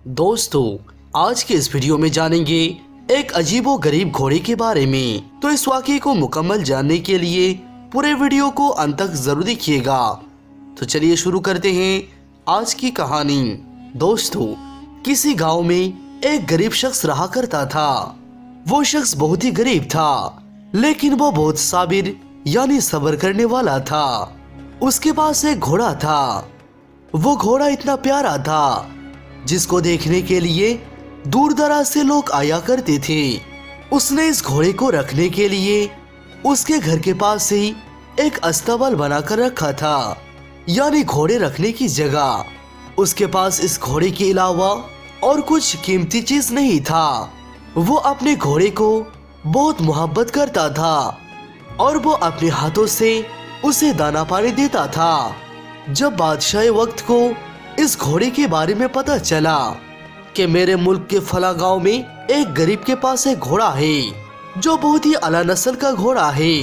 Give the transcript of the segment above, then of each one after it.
दोस्तों, आज के इस वीडियो में जानेंगे एक अजीबो गरीब घोड़े के बारे में। तो इस वाक़े को मुकम्मल जानने के लिए पूरे वीडियो को अंत तक जरूर देखिएगा। तो चलिए शुरू करते हैं आज की कहानी। दोस्तों, किसी गांव में एक गरीब शख्स रहा करता था। वो शख्स बहुत ही गरीब था, लेकिन वो बहुत साबिर यानी सब्र करने वाला था। उसके पास एक घोड़ा था। वो घोड़ा इतना प्यारा था जिसको देखने के लिए दूर दराज से लोग आया करते थे। उसने इस घोड़े को रखने के लिए उसके घर के पास ही एक अस्तबल बनाकर रखा था, यानी घोड़े रखने की जगह। उसके पास इस घोड़े के अलावा और कुछ कीमती चीज नहीं था। वो अपने घोड़े को बहुत मोहब्बत करता था और वो अपने हाथों से उसे दाना पानी देता था। जब बादशाह वक्त को इस घोड़े के बारे में पता चला कि मेरे मुल्क के फला गांव में एक गरीब के पास एक घोड़ा है जो बहुत ही आला नस्ल का घोड़ा है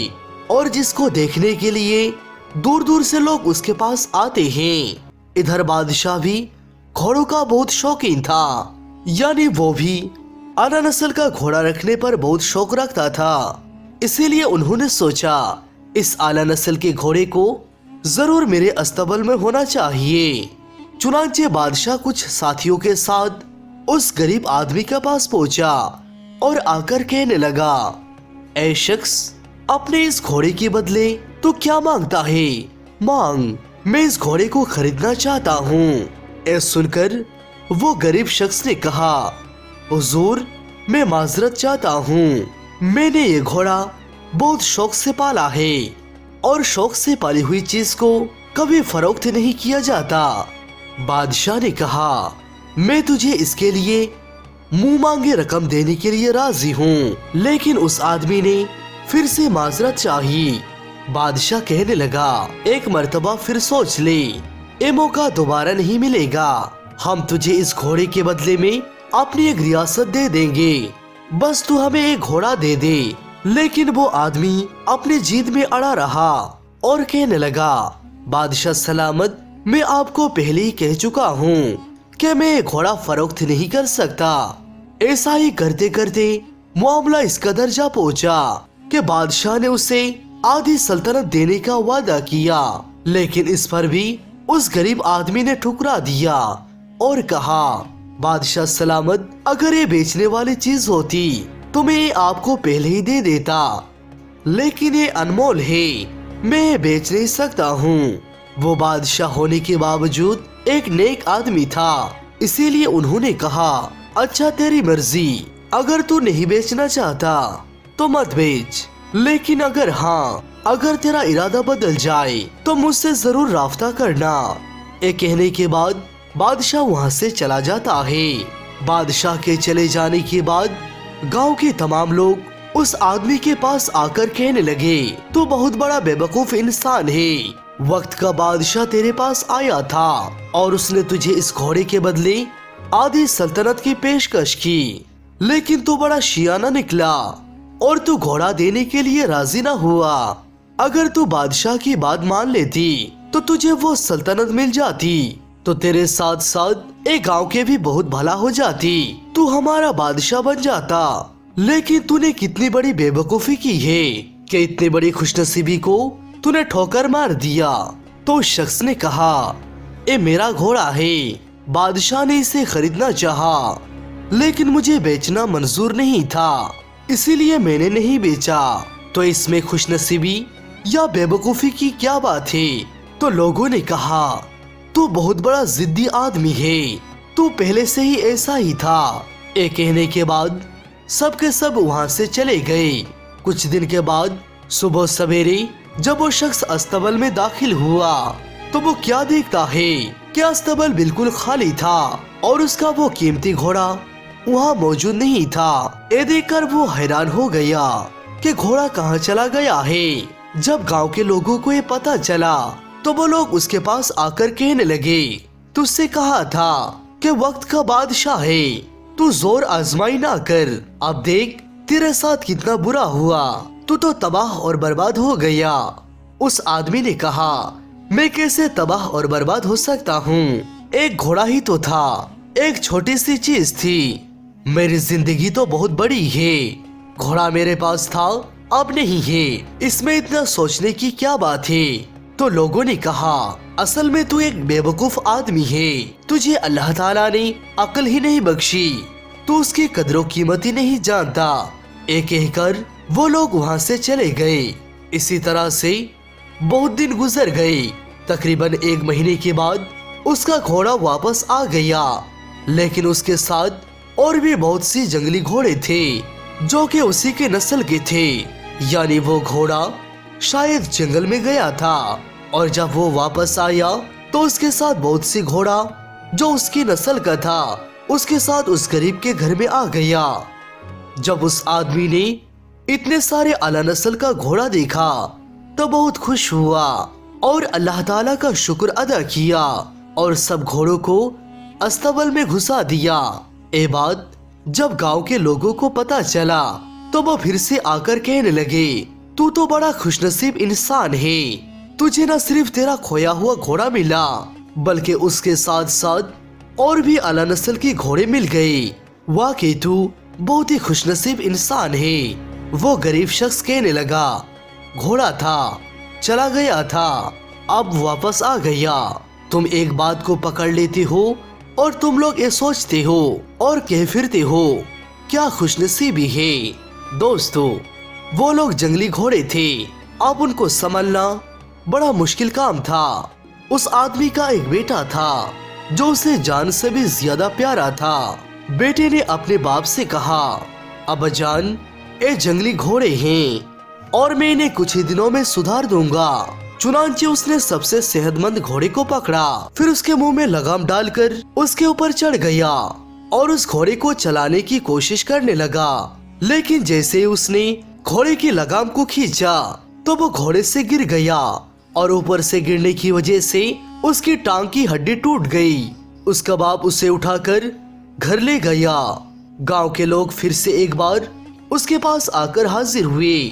और जिसको देखने के लिए दूर दूर से लोग उसके पास आते हैं। इधर बादशाह भी घोड़ों का बहुत शौकीन था, यानी वो भी आला नस्ल का घोड़ा रखने पर बहुत शौक रखता था। इसीलिए उन्होंने सोचा इस आला नस्ल के घोड़े को जरूर मेरे अस्तबल में होना चाहिए। चुनांचे बादशाह कुछ साथियों के साथ उस गरीब आदमी के पास पहुंचा और आकर कहने लगा, ऐ शख्स, अपने इस घोड़े के बदले तो क्या मांगता है? मांग, मैं इस घोड़े को खरीदना चाहता हूँ। ऐ सुनकर वो गरीब शख्स ने कहा, हुजूर, मैं माजरत चाहता हूँ। मैंने ये घोड़ा बहुत शौक से पाला है और शौक से पाली हुई चीज को कभी फरोख्त नहीं किया जाता। बादशाह ने कहा, मैं तुझे इसके लिए मुंह मांगे रकम देने के लिए राजी हूँ, लेकिन उस आदमी ने फिर से माजरत चाहिए। बादशाह कहने लगा, एक मर्तबा फिर सोच ले, ये मौका दोबारा नहीं मिलेगा। हम तुझे इस घोड़े के बदले में अपनी एक रियासत दे देंगे, बस तू हमें एक घोड़ा दे दे। लेकिन वो आदमी अपनी जिद में अड़ा रहा और कहने लगा, बादशाह सलामत, मैं आपको पहले ही कह चुका हूँ कि मैं घोड़ा फरोख्त नहीं कर सकता। ऐसा ही करते करते मामला इस कदर जा पहुँचा कि बादशाह ने उसे आधी सल्तनत देने का वादा किया, लेकिन इस पर भी उस गरीब आदमी ने ठुकरा दिया और कहा, बादशाह सलामत, अगर ये बेचने वाली चीज होती तो मैं ये आपको पहले ही दे देता, लेकिन ये अनमोल है, मैं बेच नहीं सकता हूँ। वो बादशाह होने के बावजूद एक नेक आदमी था, इसीलिए उन्होंने कहा, अच्छा तेरी मर्जी, अगर तू नहीं बेचना चाहता तो मत बेच, लेकिन अगर तेरा इरादा बदल जाए तो मुझसे जरूर राब्ता करना। ये कहने के बाद बादशाह वहाँ से चला जाता है। बादशाह के चले जाने के बाद गांव के तमाम लोग उस आदमी के पास आकर कहने लगे, तू बहुत बड़ा बेवकूफ इंसान है। वक्त का बादशाह तेरे पास आया था और उसने तुझे इस घोड़े के बदले आधी सल्तनत की पेशकश की, लेकिन तू बड़ा शियाना निकला और तू घोड़ा देने के लिए राजी न हुआ। अगर तू बादशाह की बात मान लेती तो तुझे वो सल्तनत मिल जाती, तो तेरे साथ साथ एक गांव के भी बहुत भला हो जाती, तू हमारा बादशाह बन जाता। लेकिन तूने कितनी बड़ी बेवकूफी की है कि इतनी बड़ी खुशनसीबी को तूने ठोकर मार दिया। तो उस शख्स ने कहा, ये मेरा घोड़ा है, बादशाह ने इसे खरीदना चाहा, लेकिन मुझे बेचना मंजूर नहीं था, इसीलिए मैंने नहीं बेचा। तो इसमें खुशनसीबी या बेवकूफी की क्या बात है? तो लोगों ने कहा, तू बहुत बड़ा जिद्दी आदमी है, तू पहले से ही ऐसा ही था। ये कहने के बाद सबके सब वहाँ से चले गए। कुछ दिन के बाद सुबह सवेरे जब वो शख्स अस्तबल में दाखिल हुआ तो वो क्या देखता है कि अस्तबल बिल्कुल खाली था और उसका वो कीमती घोड़ा वहाँ मौजूद नहीं था। ये देखकर वो हैरान हो गया कि घोड़ा कहाँ चला गया है। जब गांव के लोगों को ये पता चला तो वो लोग उसके पास आकर कहने लगे, तुझसे कहा था कि वक्त का बादशाह है, तू जोर आजमाई ना कर, अब देख तेरे साथ कितना बुरा हुआ, तू तो तबाह और बर्बाद हो गया। उस आदमी ने कहा, मैं कैसे तबाह और बर्बाद हो सकता हूँ? एक घोड़ा ही तो था, एक छोटी सी चीज थी। मेरी जिंदगी तो बहुत बड़ी है, घोड़ा मेरे पास था अब नहीं है, इसमें इतना सोचने की क्या बात है। तो लोगों ने कहा असल में तू एक बेवकूफ आदमी है, तुझे अल्लाह ताला ने अक्ल ही नहीं बख्शी, तू उसकी कदरों कीमत ही नहीं जानता। ये कहकर वो लोग वहाँ से चले गए। इसी तरह से बहुत दिन गुजर गए। तकरीबन 1 महीने के बाद उसका घोड़ा वापस आ गया, लेकिन उसके साथ और भी बहुत सी जंगली घोड़े थे जो कि उसी के नस्ल के थे। यानी वो घोड़ा शायद जंगल में गया था और जब वो वापस आया तो उसके साथ बहुत सी घोड़ा जो उसकी नस्ल का था उसके साथ उस गरीब के घर में आ गया। जब उस आदमी ने इतने सारे आला नस्ल का घोड़ा देखा तो बहुत खुश हुआ और अल्लाह ताला का शुक्र अदा किया और सब घोड़ों को अस्तबल में घुसा दिया। ये बात जब गांव के लोगों को पता चला तो वो फिर से आकर कहने लगे तू तो बड़ा खुशनसीब इंसान है, तुझे न सिर्फ तेरा खोया हुआ घोड़ा मिला बल्कि उसके साथ साथ और भी आला नस्ल के घोड़े मिल गए। वाकई तू बहुत ही खुशनसीब इंसान है। वो गरीब शख्स कहने लगा घोड़ा था चला गया था, अब वापस आ गया। तुम एक बात को पकड़ लेते हो और तुम लोग ये सोचते हो और कह फिरते हो क्या खुशनसीबी है। दोस्तों वो लोग जंगली घोड़े थे, अब उनको संभालना बड़ा मुश्किल काम था। उस आदमी का एक बेटा था जो उसे जान से भी ज्यादा प्यारा था। बेटे ने अपने बाप से कहा अब्बाजान ये जंगली घोड़े हैं और मैं इन्हें कुछ ही दिनों में सुधार दूंगा। चुनांचे उसने सबसे सेहतमंद घोड़े को पकड़ा, फिर उसके मुंह में लगाम डालकर उसके ऊपर चढ़ गया और उस घोड़े को चलाने की कोशिश करने लगा। लेकिन जैसे उसने घोड़े की लगाम को खींचा तो वो घोड़े से गिर गया और ऊपर से गिरने की वजह से उसकी टांग की हड्डी टूट गई। उसका बाप उसे उठाकर घर ले गया। गांव के लोग फिर से एक बार उसके पास आकर हाजिर हुए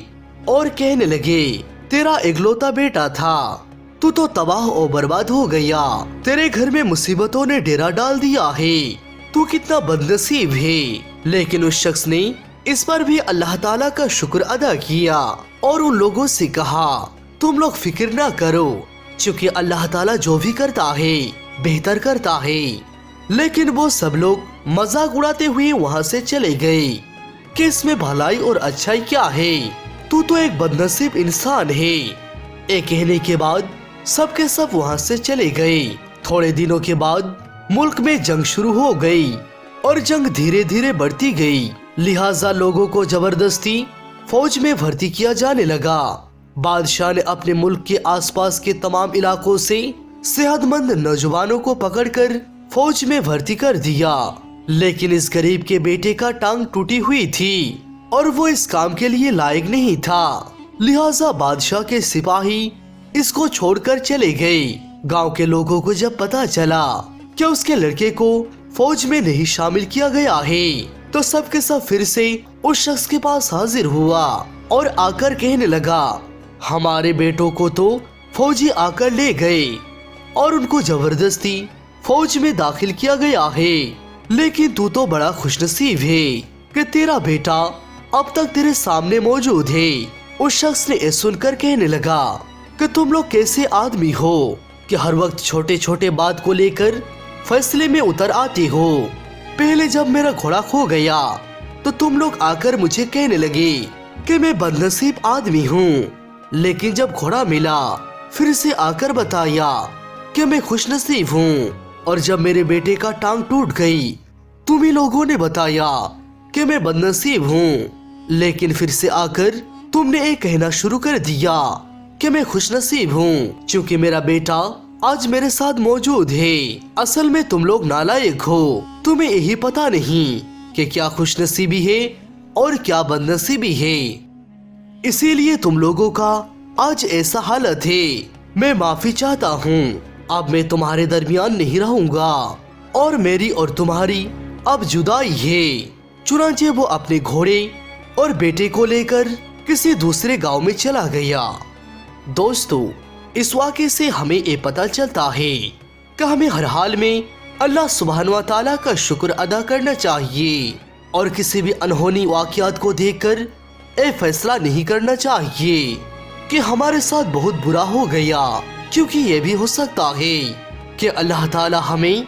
और कहने लगे तेरा इकलौता बेटा था, तू तो तबाह और बर्बाद हो गया, तेरे घर में मुसीबतों ने डेरा डाल दिया है, तू कितना बदनसीब है। लेकिन उस शख्स ने इस पर भी अल्लाह ताला का शुक्र अदा किया और उन लोगों से कहा तुम लोग फिक्र ना करो, क्योंकि अल्लाह ताला जो भी करता है बेहतर करता है। लेकिन वो सब लोग मजाक उड़ाते हुए वहाँ से चले गए कि इसमें भलाई और अच्छाई क्या है, तू तो एक बदनसीब इंसान है। एक कहने के बाद सबके सब वहाँ से चले गए। थोड़े दिनों के बाद मुल्क में जंग शुरू हो गई और जंग धीरे धीरे बढ़ती गई, लिहाजा लोगों को जबरदस्ती फौज में भर्ती किया जाने लगा। बादशाह ने अपने मुल्क के आसपास के तमाम इलाकों से सेहतमंद नौजवानों को पकड़कर फौज में भर्ती कर दिया। लेकिन इस गरीब के बेटे का टांग टूटी हुई थी और वो इस काम के लिए लायक नहीं था, लिहाजा बादशाह के सिपाही इसको छोड़कर चले गए। गांव के लोगों को जब पता चला कि उसके लड़के को फौज में नहीं शामिल किया गया है तो सबके सब फिर से उस शख्स के पास हाजिर हुआ और आकर कहने लगा हमारे बेटों को तो फौजी आकर ले गए और उनको जबरदस्ती फौज में दाखिल किया गया है, लेकिन तू तो बड़ा खुशनसीब है कि तेरा बेटा अब तक तेरे सामने मौजूद है। उस शख्स ने ये सुनकर कहने लगा कि तुम लोग कैसे आदमी हो कि हर वक्त छोटे छोटे बात को लेकर फैसले में उतर आते हो। पहले जब मेरा घोड़ा खो गया तो तुम लोग आकर मुझे कहने लगे कि मैं बदनसीब आदमी हूँ, लेकिन जब घोड़ा मिला फिर से आकर बताया कि मैं खुशनसीब हूँ। और जब मेरे बेटे का टांग टूट गई तुम ही लोगों ने बताया कि मैं बदनसीब हूँ, लेकिन फिर से आकर तुमने ये कहना शुरू कर दिया कि मैं खुशनसीब हूँ क्योंकि मेरा बेटा आज मेरे साथ मौजूद है। असल में तुम लोग नालायक हो, तुम्हें यही पता नहीं कि क्या खुशनसीबी है और क्या बदनसीबी है, इसीलिए तुम लोगों का आज ऐसा हालत है। मैं माफी चाहता हूँ, अब मैं तुम्हारे दरमियान नहीं रहूंगा और मेरी और तुम्हारी अब जुदाई है। चुनांचे वो अपने घोड़े और बेटे को लेकर किसी दूसरे गांव में चला गया। दोस्तों इस वाक़े से हमें ये पता चलता है कि हमें हर हाल में اللہ سبحانہ و تعالیٰ کا شکر ادا کرنا چاہیے اور کسی بھی انہونی واقعات کو دیکھ کر فیصلہ نہیں کرنا چاہیے کہ ہمارے ساتھ بہت برا ہو گیا، کیونکہ یہ بھی ہو سکتا ہے کہ اللہ تعالیٰ ہمیں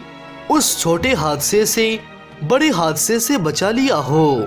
اس چھوٹے حادثے سے بڑے حادثے سے بچا لیا ہو۔